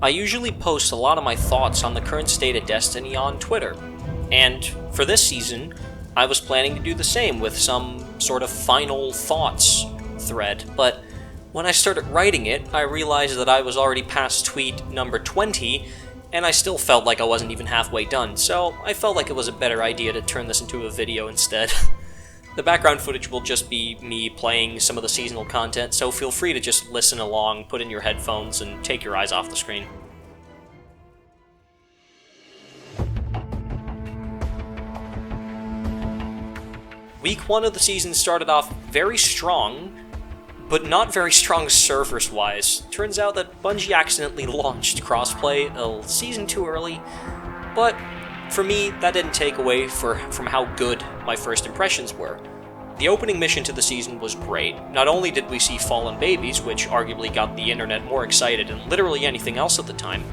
I usually post a lot of my thoughts on the current state of Destiny on Twitter, and for this season, I was planning to do the same with some sort of final thoughts thread, but when I started writing it, I realized that I was already past tweet number 20, and I still felt like I wasn't even halfway done, so I felt like it was a better idea to turn this into a video instead. The background footage will just be me playing some of the seasonal content, so feel free to just listen along, put in your headphones, and take your eyes off the screen. Week 1 of the season started off very strong, but not very strong servers-wise. Turns out that Bungie accidentally launched crossplay a season too early, but for me, that didn't take away from how good my first impressions were. The opening mission to the season was great. Not only did we see fallen babies, which arguably got the internet more excited than literally anything else at the time,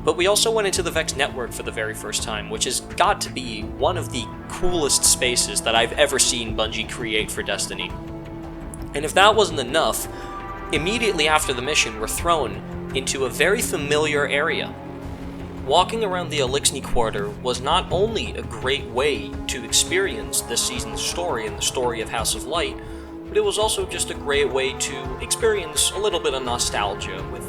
but we also went into the Vex network for the very first time, which has got to be one of the coolest spaces that I've ever seen Bungie create for Destiny. And if that wasn't enough, immediately after the mission, we're thrown into a very familiar area. Walking around the Elixni Quarter was not only a great way to experience this season's story and the story of House of Light, but it was also just a great way to experience a little bit of nostalgia, with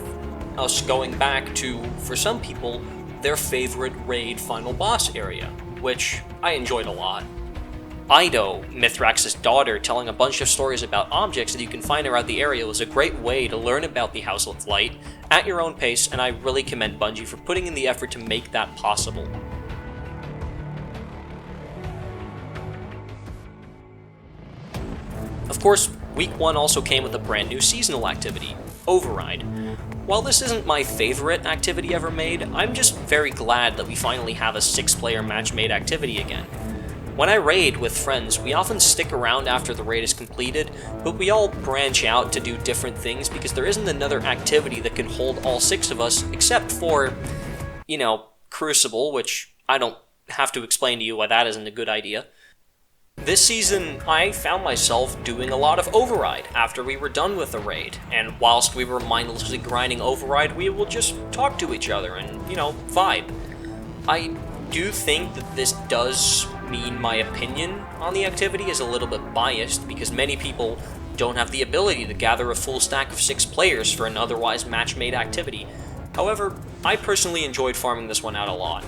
us going back to, for some people, their favorite raid final boss area, which I enjoyed a lot. Ido, Mithrax's daughter, telling a bunch of stories about objects that you can find around the area was a great way to learn about the House of Light at your own pace, and I really commend Bungie for putting in the effort to make that possible. Of course, Week 1 also came with a brand new seasonal activity, Override. While this isn't my favorite activity ever made, I'm just very glad that we finally have a 6-player match-made activity again. When I raid with friends, we often stick around after the raid is completed, but we all branch out to do different things because there isn't another activity that can hold all 6 of us, except for, Crucible, which I don't have to explain to you why that isn't a good idea. This season, I found myself doing a lot of Override after we were done with the raid, and whilst we were mindlessly grinding Override, we will just talk to each other and, vibe. I do think that this does mean my opinion on the activity is a little bit biased, because many people don't have the ability to gather a full stack of 6 players for an otherwise match-made activity. However, I personally enjoyed farming this one out a lot.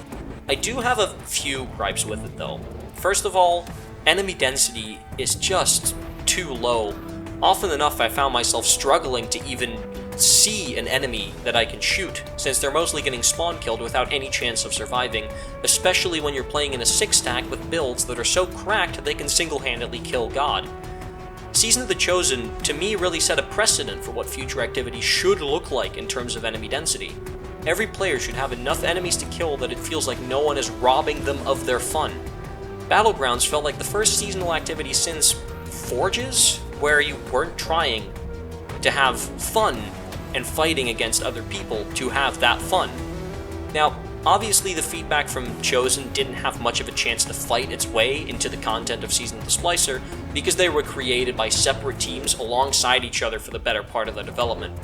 I do have a few gripes with it though. First of all, enemy density is just too low. Often enough I found myself struggling to even see an enemy that I can shoot, since they're mostly getting spawn killed without any chance of surviving, especially when you're playing in a 6-stack with builds that are so cracked they can single-handedly kill God. Season of the Chosen, to me, really set a precedent for what future activities should look like in terms of enemy density. Every player should have enough enemies to kill that it feels like no one is robbing them of their fun. Battlegrounds felt like the first seasonal activity since Forges, where you weren't trying to have fun and fighting against other people to have that fun. Now, obviously the feedback from Chosen didn't have much of a chance to fight its way into the content of Season of the Splicer, because they were created by separate teams alongside each other for the better part of their development.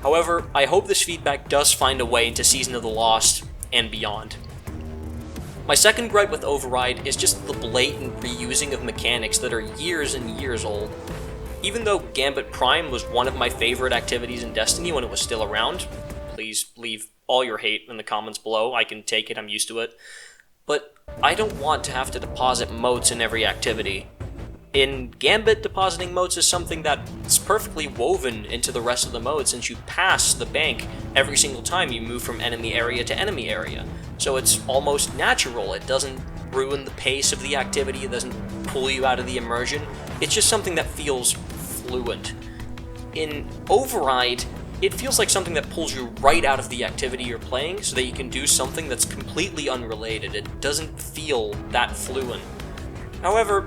However, I hope this feedback does find a way into Season of the Lost and beyond. My second gripe with Override is just the blatant reusing of mechanics that are years and years old. Even though Gambit Prime was one of my favorite activities in Destiny when it was still around, please leave all your hate in the comments below, I can take it, I'm used to it, but I don't want to have to deposit motes in every activity. In Gambit, depositing motes is something that's perfectly woven into the rest of the mode, since you pass the bank every single time you move from enemy area to enemy area. So it's almost natural, it doesn't ruin the pace of the activity, it doesn't pull you out of the immersion, it's just something that feels fluent. In Override, it feels like something that pulls you right out of the activity you're playing so that you can do something that's completely unrelated. It doesn't feel that fluent. However,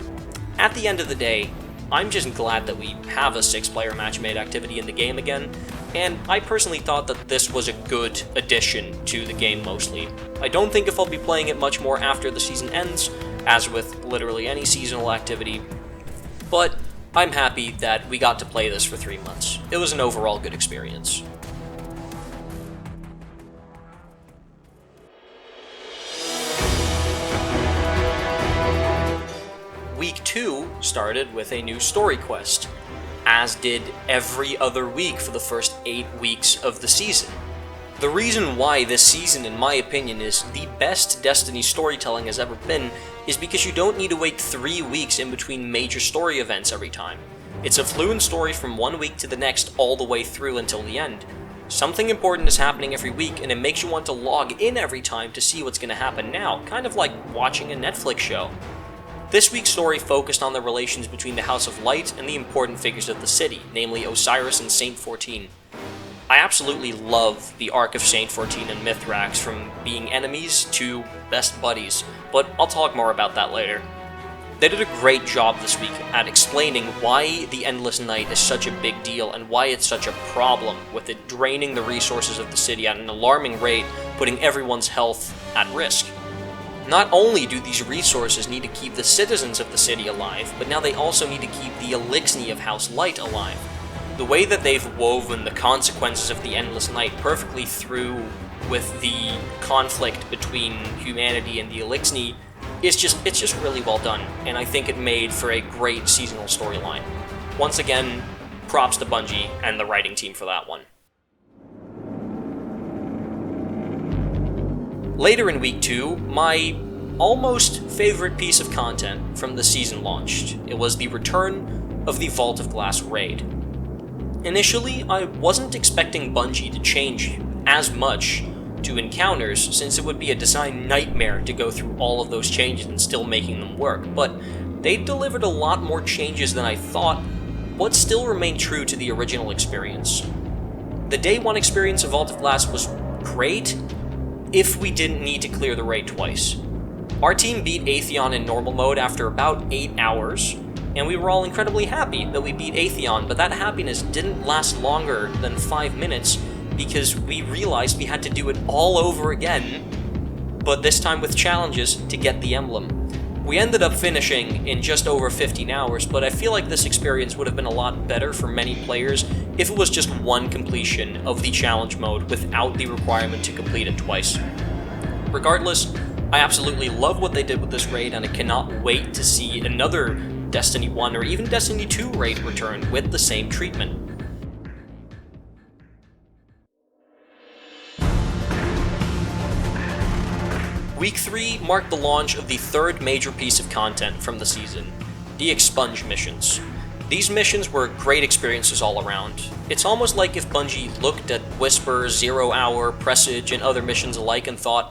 at the end of the day, I'm just glad that we have a 6-player match-made activity in the game again, and I personally thought that this was a good addition to the game mostly. I don't think if I'll be playing it much more after the season ends, as with literally any seasonal activity, but I'm happy that we got to play this for 3 months. It was an overall good experience. Week 2 started with a new story quest, as did every other week for the first 8 weeks of the season. The reason why this season, in my opinion, is the best Destiny storytelling has ever been is because you don't need to wait 3 weeks in between major story events every time. It's a fluent story from one week to the next all the way through until the end. Something important is happening every week, and it makes you want to log in every time to see what's going to happen now, kind of like watching a Netflix show. This week's story focused on the relations between the House of Light and the important figures of the city, namely Osiris and Saint 14. I absolutely love the arc of Saint 14 and Mithrax, from being enemies to best buddies, but I'll talk more about that later. They did a great job this week at explaining why the Endless Night is such a big deal and why it's such a problem, with it draining the resources of the city at an alarming rate, putting everyone's health at risk. Not only do these resources need to keep the citizens of the city alive, but now they also need to keep the Elixni of House Light alive. The way that they've woven the consequences of the Endless Night perfectly through with the conflict between humanity and the Elixni it's just really well done, and I think it made for a great seasonal storyline. Once again, props to Bungie and the writing team for that one. Later in Week 2, my almost favorite piece of content from the season launched. It was the return of the Vault of Glass raid. Initially, I wasn't expecting Bungie to change as much to encounters, since it would be a design nightmare to go through all of those changes and still making them work, but they delivered a lot more changes than I thought, but still remained true to the original experience. The Day 1 experience of Vault of Glass was great if we didn't need to clear the raid twice. Our team beat Atheon in normal mode after about 8 hours, and we were all incredibly happy that we beat Atheon, but that happiness didn't last longer than 5 minutes, because we realized we had to do it all over again, but this time with challenges to get the emblem. We ended up finishing in just over 15 hours, but I feel like this experience would have been a lot better for many players if it was just one completion of the challenge mode without the requirement to complete it twice. Regardless, I absolutely love what they did with this raid, and I cannot wait to see another Destiny 1 or even Destiny 2 raid return with the same treatment. Week 3 marked the launch of the third major piece of content from the season, the Expunge missions. These missions were great experiences all around. It's almost like if Bungie looked at Whisper, Zero Hour, Presage, and other missions alike and thought,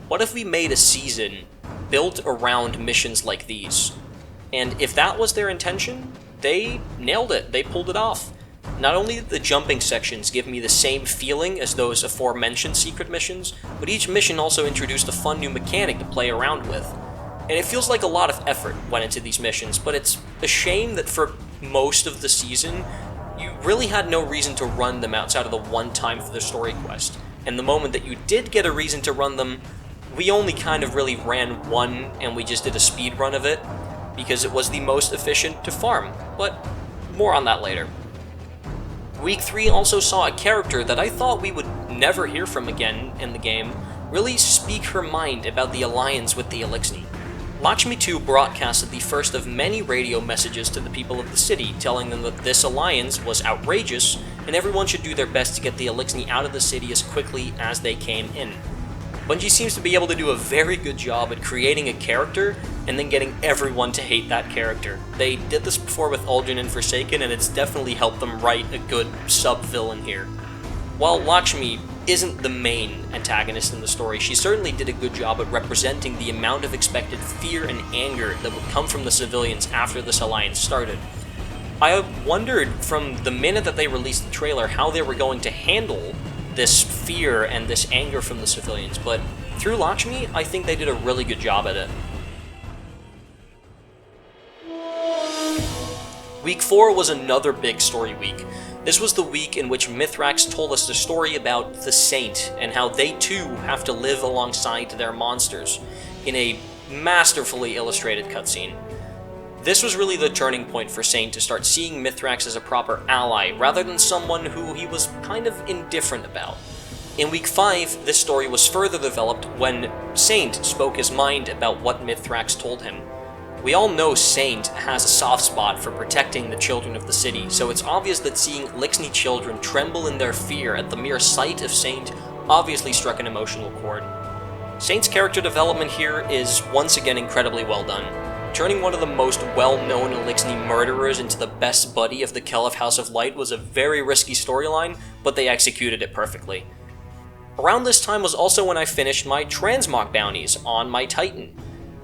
what if we made a season built around missions like these? And if that was their intention, they nailed it, they pulled it off. Not only did the jumping sections give me the same feeling as those aforementioned secret missions, but each mission also introduced a fun new mechanic to play around with. And it feels like a lot of effort went into these missions, but it's a shame that for most of the season, you really had no reason to run them outside of the one time for the story quest. And the moment that you did get a reason to run them, we only kind of really ran one and we just did a speed run of it, because it was the most efficient to farm, but more on that later. Week 3 also saw a character that I thought we would never hear from again in the game really speak her mind about the alliance with the Elixni. Lakshmi 2 broadcasted the first of many radio messages to the people of the city, telling them that this alliance was outrageous and everyone should do their best to get the Elixni out of the city as quickly as they came in. Bungie seems to be able to do a very good job at creating a character and then getting everyone to hate that character. They did this before with Ul'jin and Forsaken, and it's definitely helped them write a good sub-villain here. While Lakshmi isn't the main antagonist in the story, she certainly did a good job at representing the amount of expected fear and anger that would come from the civilians after this alliance started. I wondered from the minute that they released the trailer how they were going to handle this fear and this anger from the civilians, but through Lakshmi, I think they did a really good job at it. Week 4 was another big story week. This was the week in which Mithrax told us the story about the Saint and how they too have to live alongside their monsters in a masterfully illustrated cutscene. This was really the turning point for Saint to start seeing Mithrax as a proper ally, rather than someone who he was kind of indifferent about. In Week 5, this story was further developed when Saint spoke his mind about what Mithrax told him. We all know Saint has a soft spot for protecting the children of the city, so it's obvious that seeing Lixney children tremble in their fear at the mere sight of Saint obviously struck an emotional chord. Saint's character development here is once again incredibly well done. Turning one of the most well-known Elixni murderers into the best buddy of the Kelef House of Light was a very risky storyline, but they executed it perfectly. Around this time was also when I finished my transmog bounties on my Titan.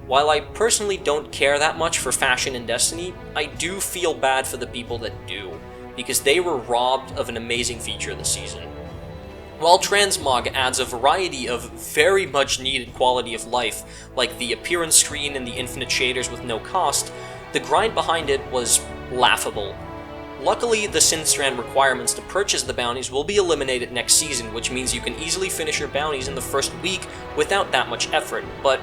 While I personally don't care that much for fashion in Destiny, I do feel bad for the people that do, because they were robbed of an amazing feature this season. While Transmog adds a variety of very much needed quality of life, like the appearance screen and the infinite shaders with no cost, the grind behind it was laughable. Luckily, the Synthstrand requirements to purchase the bounties will be eliminated next season, which means you can easily finish your bounties in the first week without that much effort, but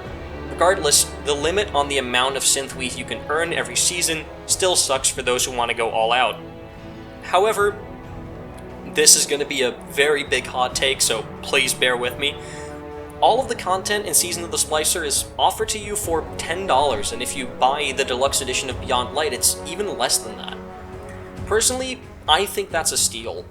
regardless, the limit on the amount of Synthweave you can earn every season still sucks for those who want to go all out. However, this is going to be a very big hot take, so please bear with me. All of the content in Season of the Splicer is offered to you for $10, and if you buy the deluxe edition of Beyond Light, it's even less than that. Personally, I think that's a steal.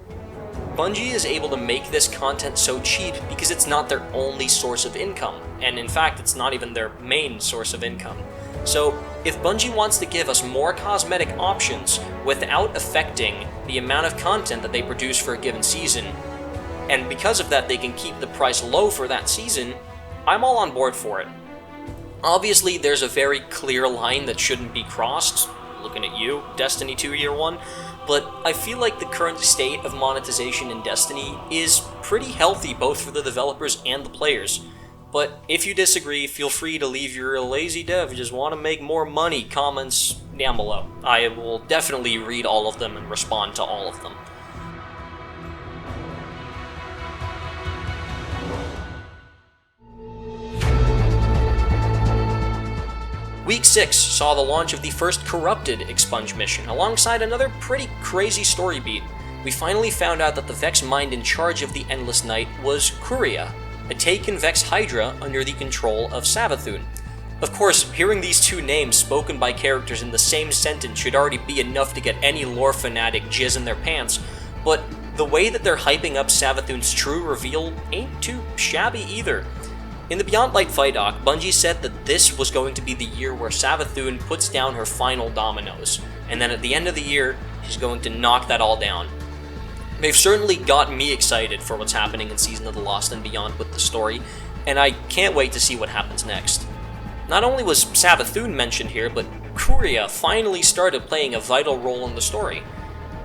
Bungie is able to make this content so cheap because it's not their only source of income, and in fact, it's not even their main source of income. So, if Bungie wants to give us more cosmetic options without affecting the amount of content that they produce for a given season, and because of that they can keep the price low for that season, I'm all on board for it. Obviously, there's a very clear line that shouldn't be crossed, looking at you, Destiny 2 Year 1, but I feel like the current state of monetization in Destiny is pretty healthy both for the developers and the players. But if you disagree, feel free to leave your lazy dev, just want to make more money comments down below. I will definitely read all of them and respond to all of them. Week 6 saw the launch of the first Corrupted Expunge mission, alongside another pretty crazy story beat. We finally found out that the Vex mind in charge of the Endless Night was Kuria, a taken Vex Hydra under the control of Savathun. Of course, hearing these two names spoken by characters in the same sentence should already be enough to get any lore fanatic jizz in their pants, but the way that they're hyping up Savathun's true reveal ain't too shabby either. In the Beyond Light fight arc, Bungie said that this was going to be the year where Savathun puts down her final dominoes, and then at the end of the year, she's going to knock that all down. They've certainly got me excited for what's happening in Season of the Lost and beyond with the story, and I can't wait to see what happens next. Not only was Savathun mentioned here, but Kuria finally started playing a vital role in the story.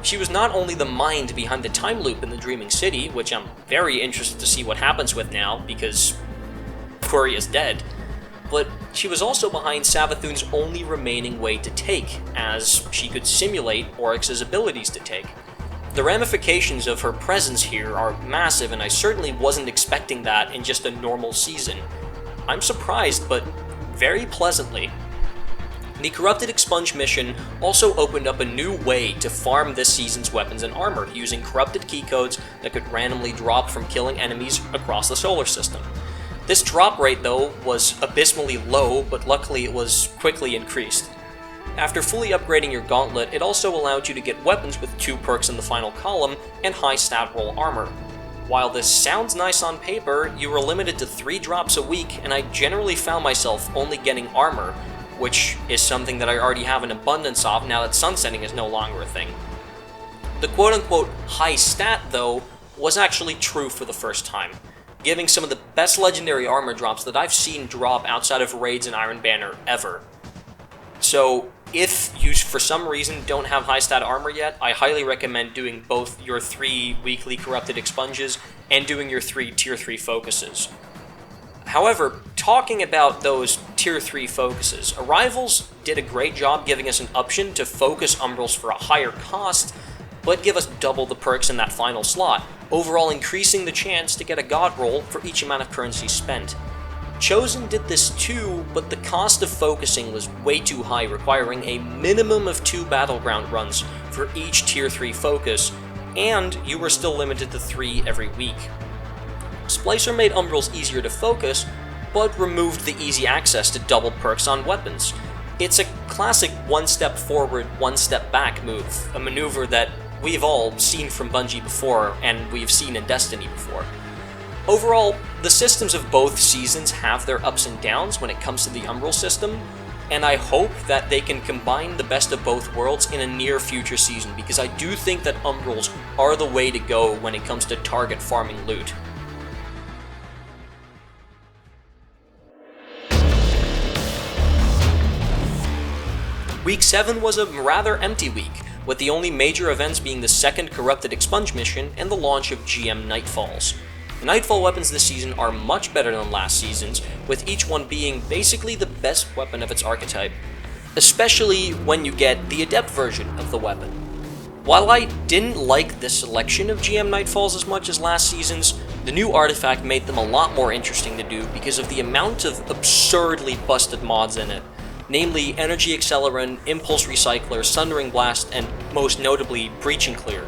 She was not only the mind behind the time loop in the Dreaming City, which I'm very interested to see what happens with now, because Kuria's dead, but she was also behind Savathun's only remaining way to take, as she could simulate Oryx's abilities to take. The ramifications of her presence here are massive, and I certainly wasn't expecting that in just a normal season. I'm surprised, but very pleasantly. The Corrupted Expunge mission also opened up a new way to farm this season's weapons and armor, using corrupted key codes that could randomly drop from killing enemies across the solar system. This drop rate, though, was abysmally low, but luckily it was quickly increased. After fully upgrading your gauntlet, it also allowed you to get weapons with 2 perks in the final column and high stat roll armor. While this sounds nice on paper, you were limited to 3 drops a week, and I generally found myself only getting armor, which is something that I already have an abundance of now that sunsetting is no longer a thing. The quote-unquote high stat, though, was actually true for the first time, giving some of the best legendary armor drops that I've seen drop outside of raids and Iron Banner ever. So, if you for some reason don't have high stat armor yet, I highly recommend doing both your 3 weekly Corrupted Expunges and doing your 3 tier 3 focuses. However, talking about those tier 3 focuses, Arrivals did a great job giving us an option to focus Umbrals for a higher cost, but give us double the perks in that final slot, overall increasing the chance to get a god roll for each amount of currency spent. Chosen did this too, but the cost of focusing was way too high, requiring a minimum of 2 battleground runs for each tier 3 focus, and you were still limited to 3 every week. Splicer made Umbrals easier to focus, but removed the easy access to double perks on weapons. It's a classic one step forward, one step back move, a maneuver that we've all seen from Bungie before, and we've seen in Destiny before. Overall, the systems of both seasons have their ups and downs when it comes to the Umbral system, and I hope that they can combine the best of both worlds in a near future season, because I do think that Umbrals are the way to go when it comes to target farming loot. Week 7 was a rather empty week, with the only major events being the second Corrupted Expunge mission and the launch of GM Nightfalls. The Nightfall weapons this season are much better than last season's, with each one being basically the best weapon of its archetype, especially when you get the Adept version of the weapon. While I didn't like the selection of GM Nightfalls as much as last season's, the new artifact made them a lot more interesting to do because of the amount of absurdly busted mods in it. Namely Energy Accelerant, Impulse Recycler, Sundering Blast, and most notably Breach and Clear.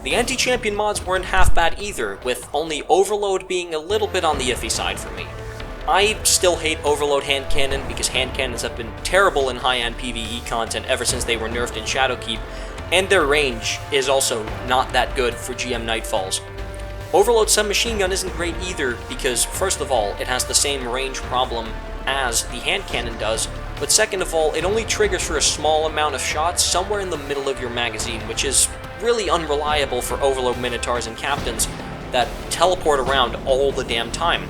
The anti-champion mods weren't half bad either, with only Overload being a little bit on the iffy side for me. I still hate Overload hand cannon because hand cannons have been terrible in high-end PvE content ever since they were nerfed in Shadowkeep, and their range is also not that good for GM Nightfalls. Overload submachine gun isn't great either because, first of all, it has the same range problem as the hand cannon does, but second of all, it only triggers for a small amount of shots somewhere in the middle of your magazine, which is really unreliable for Overload Minotaurs and Captains that teleport around all the damn time.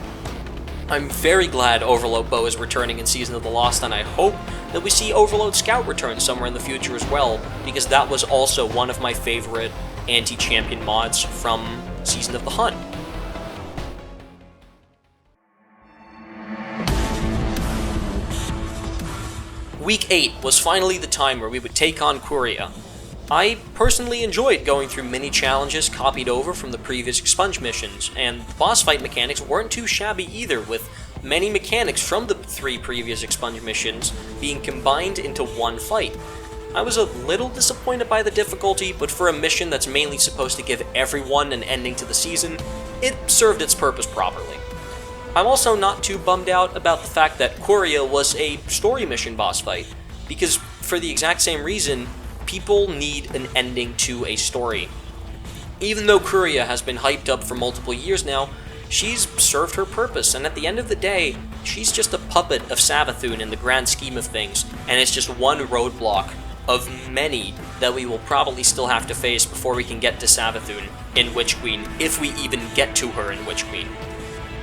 I'm very glad Overload Bow is returning in Season of the Lost, and I hope that we see Overload Scout return somewhere in the future as well, because that was also one of my favorite anti-champion mods from Season of the Hunt. Week 8 was finally the time where we would take on Curia. I personally enjoyed going through mini challenges copied over from the previous Expunge missions, and the boss fight mechanics weren't too shabby either, with many mechanics from the 3 previous Expunge missions being combined into one fight. I was a little disappointed by the difficulty, but for a mission that's mainly supposed to give everyone an ending to the season, it served its purpose properly. I'm also not too bummed out about the fact that Curia was a story mission boss fight, because for the exact same reason, people need an ending to a story. Even though Curia has been hyped up for multiple years now, she's served her purpose, and at the end of the day, she's just a puppet of Savathûn in the grand scheme of things, and it's just one roadblock of many that we will probably still have to face before we can get to Savathûn in Witch Queen, if we even get to her in Witch Queen.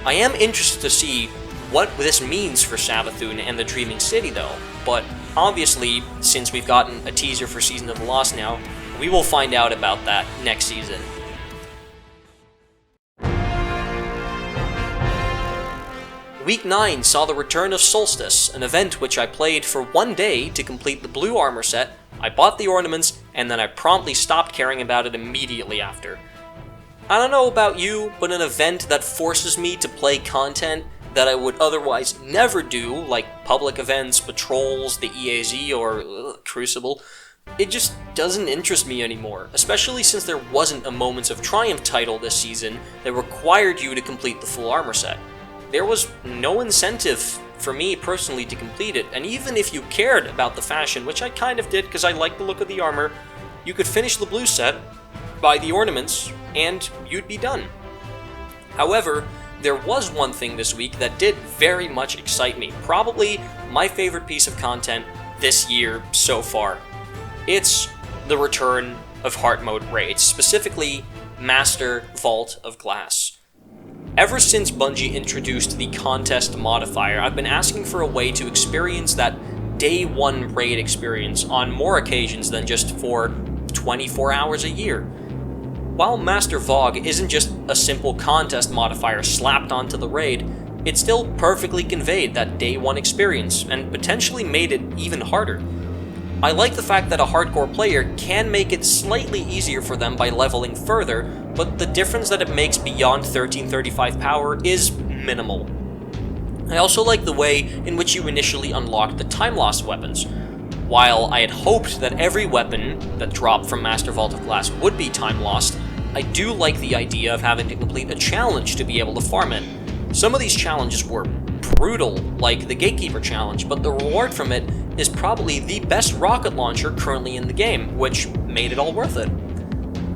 I am interested to see what this means for Savathûn and the Dreaming City though, but obviously, since we've gotten a teaser for Season of the Lost now, we will find out about that next season. Week 9 saw the return of Solstice, an event which I played for one day to complete the blue armor set. I bought the ornaments, and then I promptly stopped caring about it immediately after. I don't know about you, but an event that forces me to play content that I would otherwise never do, like public events, patrols, the EAZ, or Crucible, it just doesn't interest me anymore, especially since there wasn't a Moments of Triumph title this season that required you to complete the full armor set. There was no incentive for me personally to complete it, and even if you cared about the fashion, which I kind of did because I like the look of the armor, you could finish the blue set, buy the ornaments, and you'd be done. However, there was one thing this week that did very much excite me, probably my favorite piece of content this year so far. It's the return of Heart Mode raids, specifically Master Vault of Glass. Ever since Bungie introduced the contest modifier, I've been asking for a way to experience that Day 1 raid experience on more occasions than just for 24 hours a year. While Master Vogue isn't just a simple contest modifier slapped onto the raid, it still perfectly conveyed that Day 1 experience, and potentially made it even harder. I like the fact that a hardcore player can make it slightly easier for them by leveling further, but the difference that it makes beyond 1335 power is minimal. I also like the way in which you initially unlock the time lost weapons. While I had hoped that every weapon that dropped from Master Vault of Glass would be time lost, I do like the idea of having to complete a challenge to be able to farm it. Some of these challenges were brutal, like the Gatekeeper challenge, but the reward from it is probably the best rocket launcher currently in the game, which made it all worth it.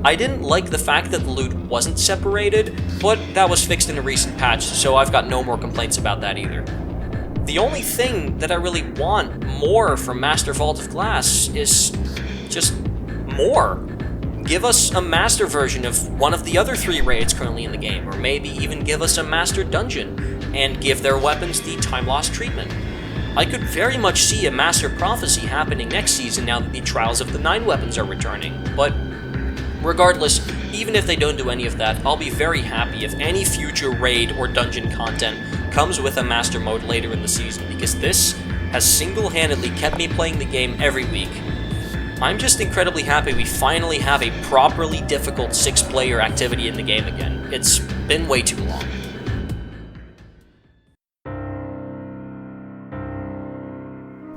I didn't like the fact that the loot wasn't separated, but that was fixed in a recent patch, so I've got no more complaints about that either. The only thing that I really want more from Master Vault of Glass is just more. Give us a master version of one of the other 3 raids currently in the game, or maybe even give us a master dungeon, and give their weapons the time-loss treatment. I could very much see a Master Prophecy happening next season now that the Trials of the 9 weapons are returning, but regardless, even if they don't do any of that, I'll be very happy if any future raid or dungeon content comes with a master mode later in the season, because this has single-handedly kept me playing the game every week. I'm just incredibly happy we finally have a properly difficult 6-player activity in the game again. It's been way too long.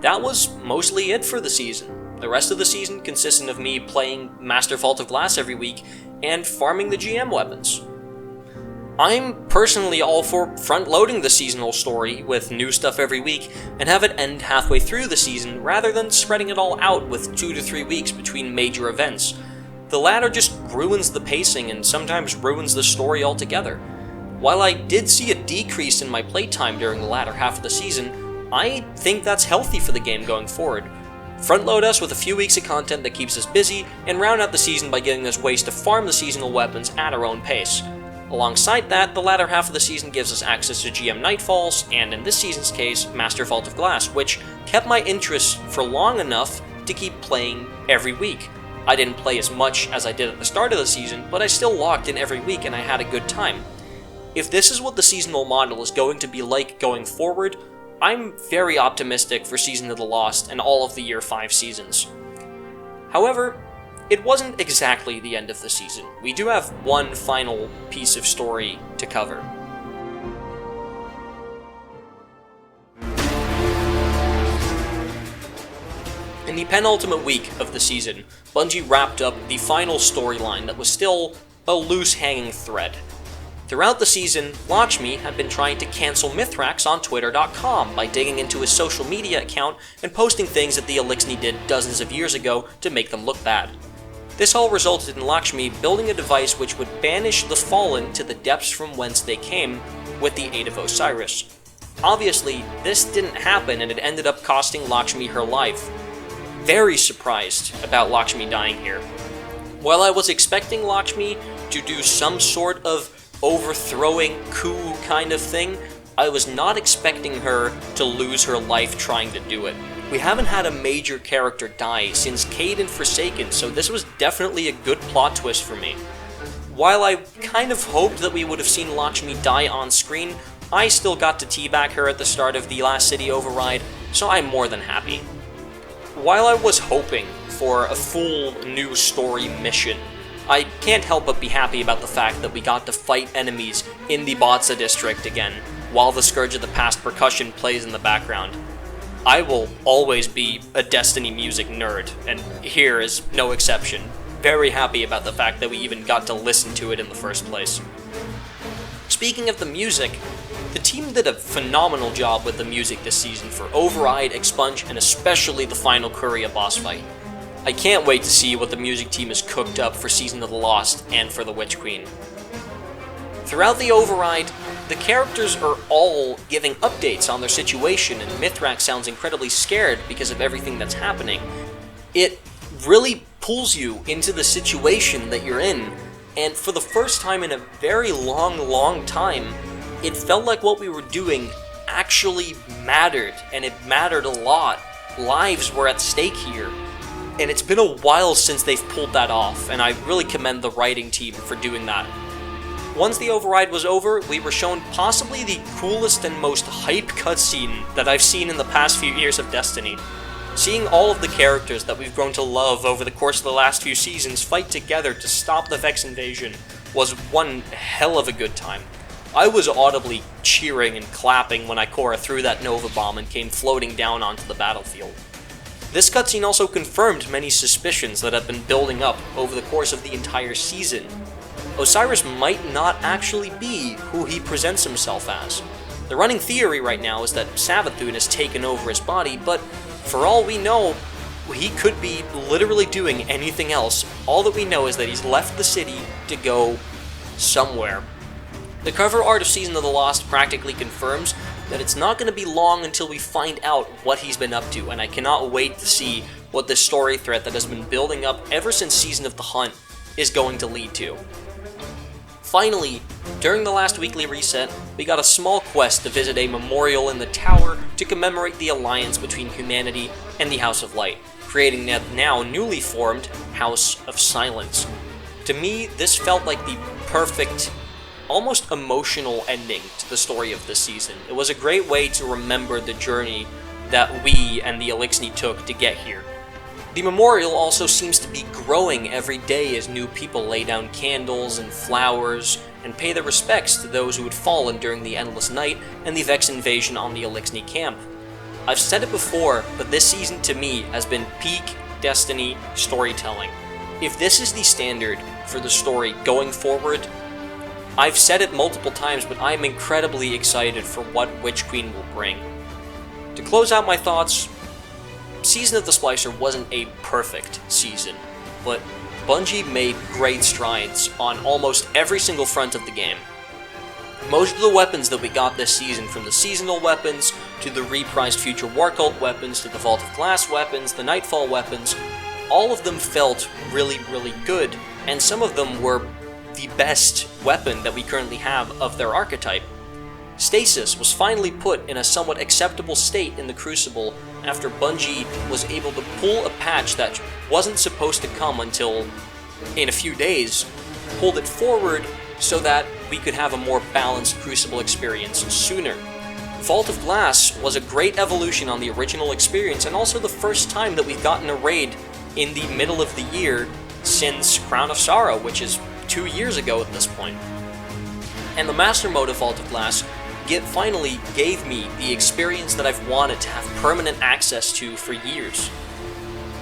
That was mostly it for the season. The rest of the season consisted of me playing Master Vault of Glass every week and farming the GM weapons. I'm personally all for front-loading the seasonal story with new stuff every week and have it end halfway through the season rather than spreading it all out with 2 to 3 weeks between major events. The latter just ruins the pacing and sometimes ruins the story altogether. While I did see a decrease in my playtime during the latter half of the season, I think that's healthy for the game going forward. Front-load us with a few weeks of content that keeps us busy, and round out the season by giving us ways to farm the seasonal weapons at our own pace. Alongside that, the latter half of the season gives us access to GM Nightfalls, and in this season's case, Master Vault of Glass, which kept my interest for long enough to keep playing every week. I didn't play as much as I did at the start of the season, but I still logged in every week and I had a good time. If this is what the seasonal model is going to be like going forward, I'm very optimistic for Season of the Lost and all of the Year 5 seasons. However, it wasn't exactly the end of the season. We do have one final piece of story to cover. In the penultimate week of the season, Bungie wrapped up the final storyline that was still a loose hanging thread. Throughout the season, Lakshmi had been trying to cancel Mithrax on Twitter.com by digging into his social media account and posting things that the Elixni did dozens of years ago to make them look bad. This all resulted in Lakshmi building a device which would banish the Fallen to the depths from whence they came with the aid of Osiris. Obviously, this didn't happen and it ended up costing Lakshmi her life. Very surprised about Lakshmi dying here. While I was expecting Lakshmi to do some sort of overthrowing coup kind of thing, I was not expecting her to lose her life trying to do it. We haven't had a major character die since Cade and Forsaken, so this was definitely a good plot twist for me. While I kind of hoped that we would have seen Lakshmi die on screen, I still got to teabag her at the start of the last city override, so I'm more than happy. While I was hoping for a full new story mission, I can't help but be happy about the fact that we got to fight enemies in the Batsa district again, while the Scourge of the Past percussion plays in the background. I will always be a Destiny music nerd, and here is no exception. Very happy about the fact that we even got to listen to it in the first place. Speaking of the music, the team did a phenomenal job with the music this season for Override, Expunge, and especially the final Curia boss fight. I can't wait to see what the music team has cooked up for Season of the Lost and for the Witch Queen. Throughout the Override, the characters are all giving updates on their situation, and Mithrax sounds incredibly scared because of everything that's happening. It really pulls you into the situation that you're in, and for the first time in a very long time, it felt like what we were doing actually mattered, and it mattered a lot. Lives were at stake here. And it's been a while since they've pulled that off, and I really commend the writing team for doing that. Once the Override was over, we were shown possibly the coolest and most hype cutscene that I've seen in the past few years of Destiny. Seeing all of the characters that we've grown to love over the course of the last few seasons fight together to stop the Vex invasion was one hell of a good time. I was audibly cheering and clapping when Ikora threw that Nova Bomb and came floating down onto the battlefield. This cutscene also confirmed many suspicions that have been building up over the course of the entire season. Osiris might not actually be who he presents himself as. The running theory right now is that Savathun has taken over his body, but for all we know, he could be literally doing anything else. All that we know is that he's left the city to go somewhere. The cover art of Season of the Lost practically confirms that it's not going to be long until we find out what he's been up to, and I cannot wait to see what this story thread that has been building up ever since Season of the Hunt is going to lead to. Finally, during the last weekly reset, we got a small quest to visit a memorial in the tower to commemorate the alliance between humanity and the House of Light, creating the now newly formed House of Silence. To me, this felt like the perfect, almost emotional ending to the story of this season. It was a great way to remember the journey that we and the Elixni took to get here. The memorial also seems to be growing every day as new people lay down candles and flowers and pay their respects to those who had fallen during the Endless Night and the Vex invasion on the Elixni camp. I've said it before, but this season to me has been peak Destiny storytelling. If this is the standard for the story going forward, I've said it multiple times, but I'm incredibly excited for what Witch Queen will bring. To close out my thoughts, Season of the Splicer wasn't a perfect season, but Bungie made great strides on almost every single front of the game. Most of the weapons that we got this season, from the seasonal weapons, to the reprised Future War Cult weapons, to the Vault of Glass weapons, the Nightfall weapons, all of them felt really, really good, and some of them were the best weapon that we currently have of their archetype. Stasis was finally put in a somewhat acceptable state in the Crucible after Bungie was able to pull a patch that wasn't supposed to come until in a few days, pulled it forward so that we could have a more balanced Crucible experience sooner. Vault of Glass was a great evolution on the original experience, and also the first time that we've gotten a raid in the middle of the year since Crown of Sorrow, which is 2 years ago at this point. And the Master Mode of Vault of Glass finally gave me the experience that I've wanted to have permanent access to for years.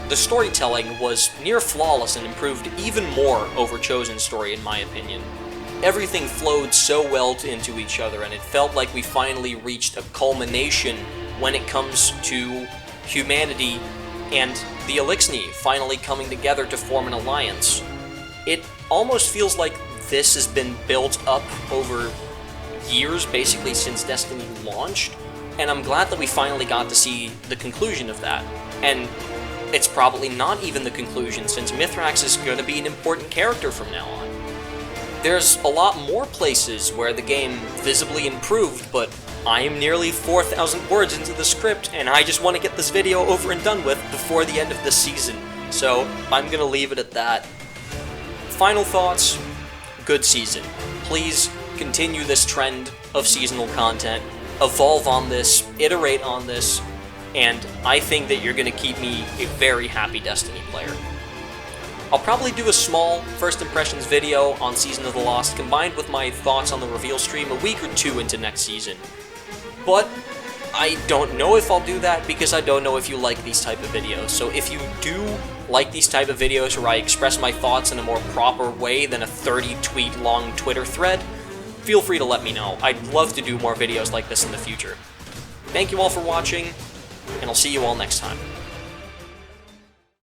The storytelling was near flawless and improved even more over Chosen Story in my opinion. Everything flowed so well into each other, and it felt like we finally reached a culmination when it comes to humanity and the Elixni finally coming together to form an alliance. It almost feels like this has been built up over years, basically since Destiny launched, and I'm glad that we finally got to see the conclusion of that. And it's probably not even the conclusion, since Mithrax is going to be an important character from now on. There's a lot more places where the game visibly improved, but I am nearly 4,000 words into the script, and I just want to get this video over and done with before the end of this season, so I'm going to leave it at that. Final thoughts: good season. Please continue this trend of seasonal content, evolve on this, iterate on this, and I think that you're going to keep me a very happy Destiny player. I'll probably do a small first impressions video on Season of the Lost combined with my thoughts on the reveal stream a week or two into next season. But I don't know if I'll do that because I don't know if you like these type of videos. So if you do like these type of videos where I express my thoughts in a more proper way than a 30-tweet long Twitter thread, feel free to let me know. I'd love to do more videos like this in the future. Thank you all for watching, and I'll see you all next time.